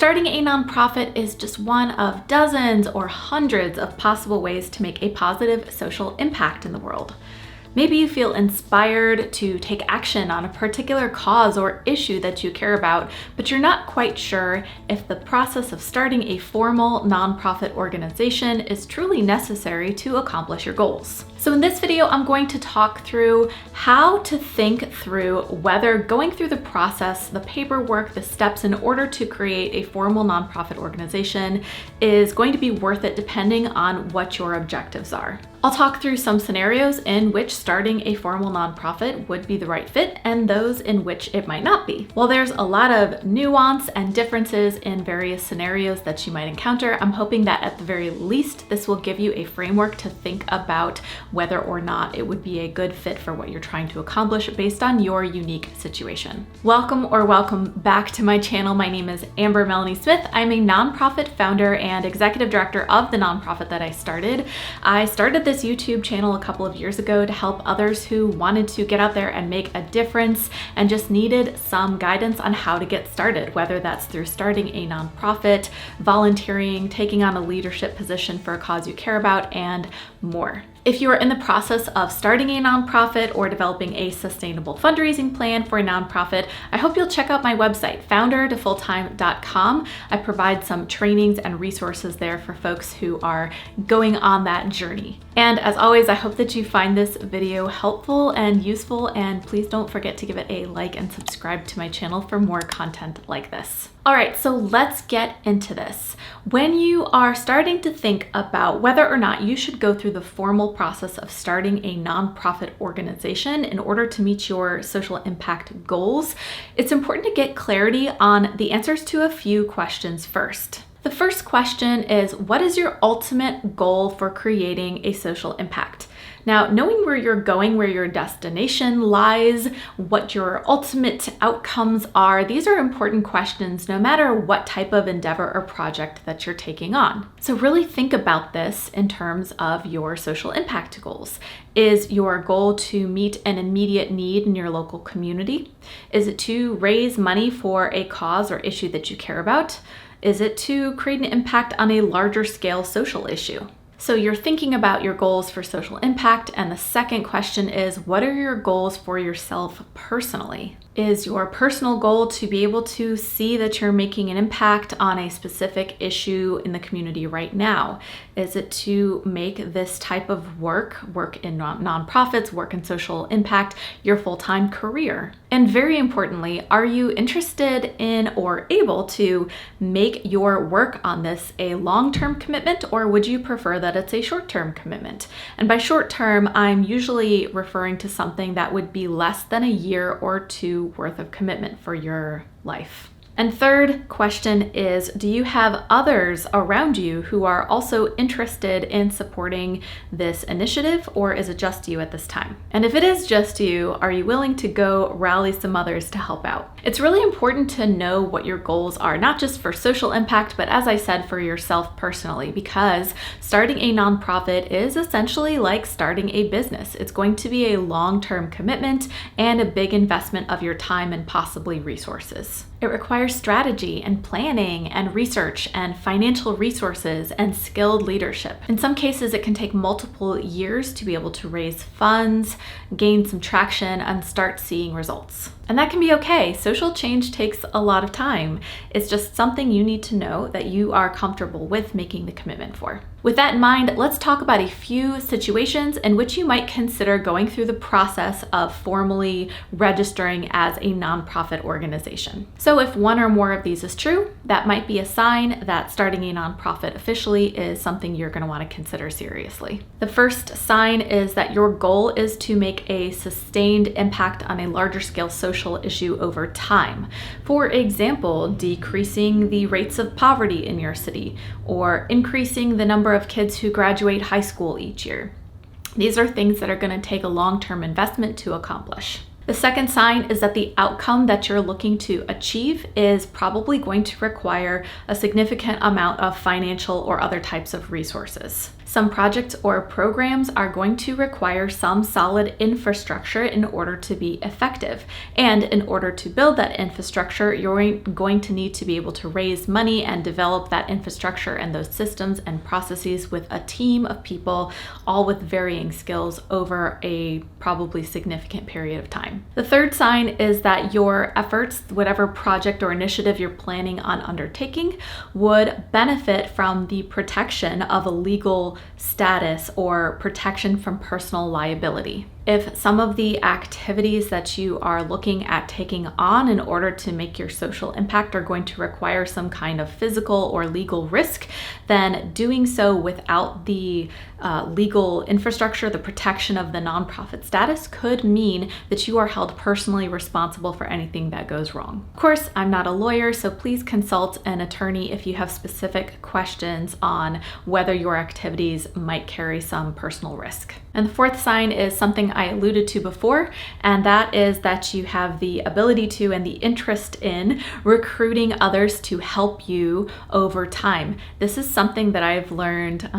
starting a nonprofit is just one of dozens or hundreds of possible ways to make a positive social impact in the world. Maybe you feel inspired to take action on a particular cause or issue that you care about, but you're not quite sure if the process of starting a formal nonprofit organization is truly necessary to accomplish your goals. So in this video, I'm going to talk through how to think through whether going through the process, the paperwork, the steps in order to create a formal nonprofit organization is going to be worth it depending on what your objectives are. I'll talk through some scenarios in which starting a formal nonprofit would be the right fit and those in which it might not be. While there's a lot of nuance and differences in various scenarios that you might encounter, I'm hoping that at the very least, this will give you a framework to think about whether or not it would be a good fit for what you're trying to accomplish based on your unique situation. Welcome back to my channel. My name is Amber Melanie Smith. I'm a nonprofit founder and executive director of the nonprofit that I started. I started this YouTube channel a couple of years ago to help others who wanted to get out there and make a difference and just needed some guidance on how to get started, whether that's through starting a nonprofit, volunteering, taking on a leadership position for a cause you care about, and more. If you are in the process of starting a nonprofit or developing a sustainable fundraising plan for a nonprofit, I hope you'll check out my website, foundertofulltime.com. I provide some trainings and resources there for folks who are going on that journey. And as always, I hope that you find this video helpful and useful, and please don't forget to give it a like and subscribe to my channel for more content like this. All right, so let's get into this. When you are starting to think about whether or not you should go through the formal process of starting a nonprofit organization in order to meet your social impact goals, it's important to get clarity on the answers to a few questions first. The first question is, what is your ultimate goal for creating a social impact? Now, knowing where you're going, where your destination lies, what your ultimate outcomes are, these are important questions no matter what type of endeavor or project that you're taking on. So really think about this in terms of your social impact goals. Is your goal to meet an immediate need in your local community? Is it to raise money for a cause or issue that you care about? Is it to create an impact on a larger scale social issue? So you're thinking about your goals for social impact, and the second question is, what are your goals for yourself personally? Is your personal goal to be able to see that you're making an impact on a specific issue in the community right now? Is it to make this type of work in nonprofits, work in social impact, your full-time career? And very importantly, are you interested in or able to make your work on this a long-term commitment, or would you prefer that it's a short-term commitment? And by short-term, I'm usually referring to something that would be less than a year or two worth of commitment for your life. And third question is, do you have others around you who are also interested in supporting this initiative, or is it just you at this time? And if it is just you, are you willing to go rally some others to help out? It's really important to know what your goals are, not just for social impact, but as I said, for yourself personally, because starting a nonprofit is essentially like starting a business. It's going to be a long-term commitment and a big investment of your time and possibly resources. It requires strategy and planning and research and financial resources and skilled leadership. In some cases, it can take multiple years to be able to raise funds, gain some traction, and start seeing results. And that can be okay. Social change takes a lot of time. It's just something you need to know that you are comfortable with making the commitment for. With that in mind, let's talk about a few situations in which you might consider going through the process of formally registering as a nonprofit organization. So if one or more of these is true, that might be a sign that starting a nonprofit officially is something you're going to want to consider seriously. The first sign is that your goal is to make a sustained impact on a larger scale social issue over time. For example, decreasing the rates of poverty in your city, or increasing the number of kids who graduate high school each year. These are things that are going to take a long-term investment to accomplish. The second sign is that the outcome that you're looking to achieve is probably going to require a significant amount of financial or other types of resources. Some projects or programs are going to require some solid infrastructure in order to be effective. And in order to build that infrastructure, you're going to need to be able to raise money and develop that infrastructure and those systems and processes with a team of people, all with varying skills over a probably significant period of time. The third sign is that your efforts, whatever project or initiative you're planning on undertaking, would benefit from the protection of a legal status or protection from personal liability. If some of the activities that you are looking at taking on in order to make your social impact are going to require some kind of physical or legal risk, then doing so without the legal infrastructure, the protection of the nonprofit status, could mean that you are held personally responsible for anything that goes wrong. Of course, I'm not a lawyer, so please consult an attorney if you have specific questions on whether your activities might carry some personal risk. And the fourth sign is something I alluded to before, and that is that you have the ability to and the interest in recruiting others to help you over time. This is something that I've learned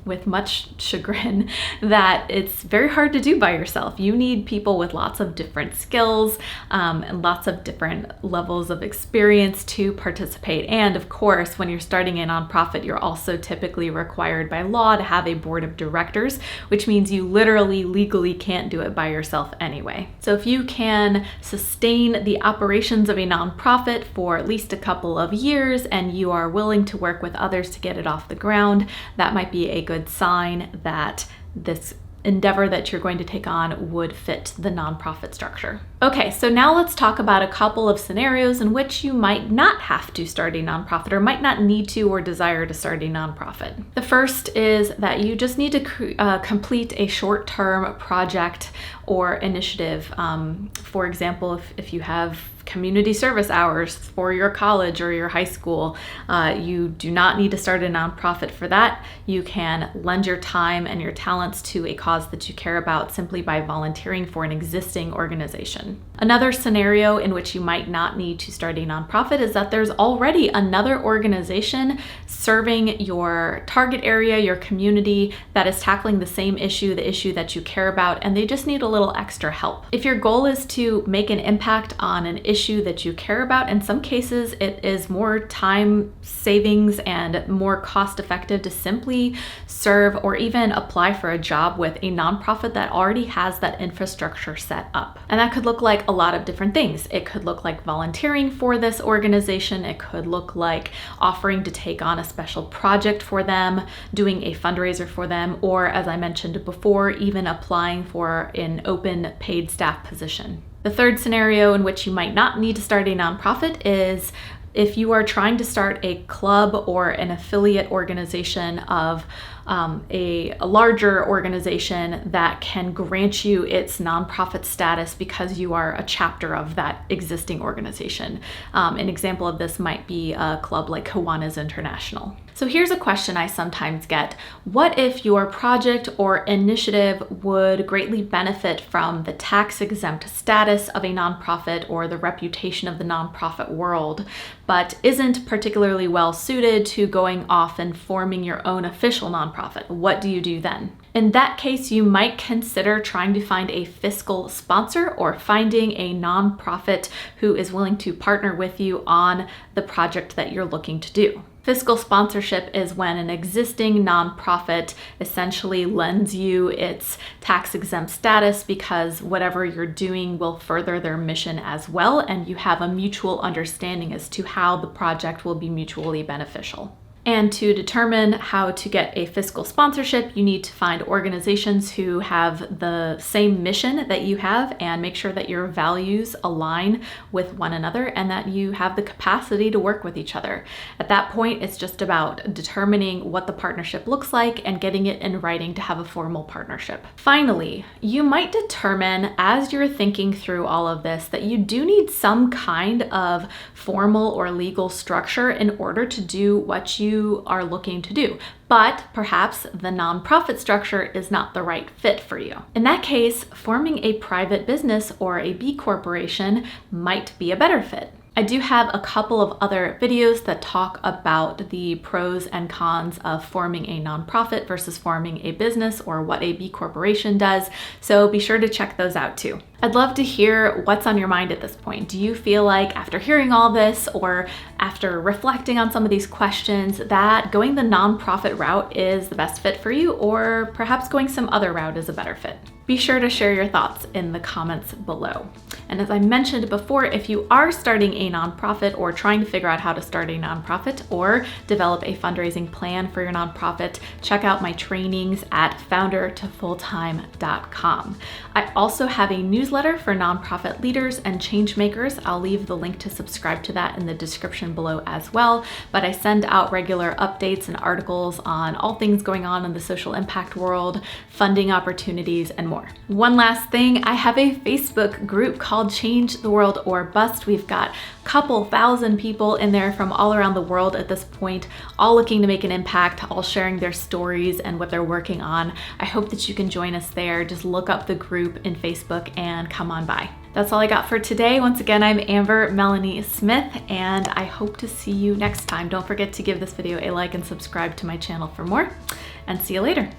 with much chagrin, that it's very hard to do by yourself. You need people with lots of different skills and lots of different levels of experience to participate. And of course, when you're starting a nonprofit, you're also typically required by law to have a board of directors, which means you literally legally can't do it by yourself anyway. So if you can sustain the operations of a nonprofit for at least a couple of years and you are willing to work with others to get it off the ground, that might be a good sign that this endeavor that you're going to take on would fit the nonprofit structure. Okay, so now let's talk about a couple of scenarios in which you might not have to start a nonprofit or might not need to or desire to start a nonprofit. The first is that you just need to complete a short-term project or initiative. For example, if you have community service hours for your college or your high school, you do not need to start a nonprofit for that. You can lend your time and your talents to a cause that you care about simply by volunteering for an existing organization. Another scenario in which you might not need to start a nonprofit is that there's already another organization serving your target area, your community, that is tackling the same issue, the issue that you care about, and they just need a little extra help. If your goal is to make an impact on an issue that you care about, in some cases it is more time savings and more cost effective to simply serve or even apply for a job with a nonprofit that already has that infrastructure set up. And that could look like a lot of different things. It could look like volunteering for this organization. It could look like offering to take on a special project for them, doing a fundraiser for them, or as I mentioned before, even applying for an open paid staff position. The third scenario in which you might not need to start a nonprofit is if you are trying to start a club or an affiliate organization of a larger organization that can grant you its nonprofit status because you are a chapter of that existing organization. An example of this might be a club like Kiwanis International. So here's a question I sometimes get. What if your project or initiative would greatly benefit from the tax-exempt status of a nonprofit or the reputation of the nonprofit world, but isn't particularly well suited to going off and forming your own official nonprofit? What do you do then? In that case, you might consider trying to find a fiscal sponsor or finding a nonprofit who is willing to partner with you on the project that you're looking to do. Fiscal sponsorship is when an existing nonprofit essentially lends you its tax-exempt status because whatever you're doing will further their mission as well, and you have a mutual understanding as to how the project will be mutually beneficial. And to determine how to get a fiscal sponsorship, you need to find organizations who have the same mission that you have and make sure that your values align with one another and that you have the capacity to work with each other. At that point, it's just about determining what the partnership looks like and getting it in writing to have a formal partnership. Finally, you might determine as you're thinking through all of this that you do need some kind of formal or legal structure in order to do what you are looking to do, but perhaps the nonprofit structure is not the right fit for you. In that case, forming a private business or a B corporation might be a better fit. I do have a couple of other videos that talk about the pros and cons of forming a nonprofit versus forming a business, or what a B corporation does, so be sure to check those out too. I'd love to hear what's on your mind at this point. Do you feel like after hearing all this, or after reflecting on some of these questions, that going the nonprofit route is the best fit for you, or perhaps going some other route is a better fit? Be sure to share your thoughts in the comments below. And as I mentioned before, if you are starting a nonprofit or trying to figure out how to start a nonprofit or develop a fundraising plan for your nonprofit, check out my trainings at foundertofulltime.com. I also have a newsletter for nonprofit leaders and changemakers. I'll leave the link to subscribe to that in the description below as well, but I send out regular updates and articles on all things going on in the social impact world, funding opportunities, and more. One last thing, I have a Facebook group called Change the World or Bust. We've got a couple thousand people in there from all around the world at this point, all looking to make an impact, all sharing their stories and what they're working on. I hope that you can join us there. Just look up the group in Facebook and come on by. That's all I got for today. Once again, I'm Amber Melanie Smith, and I hope to see you next time. Don't forget to give this video a like and subscribe to my channel for more, and see you later.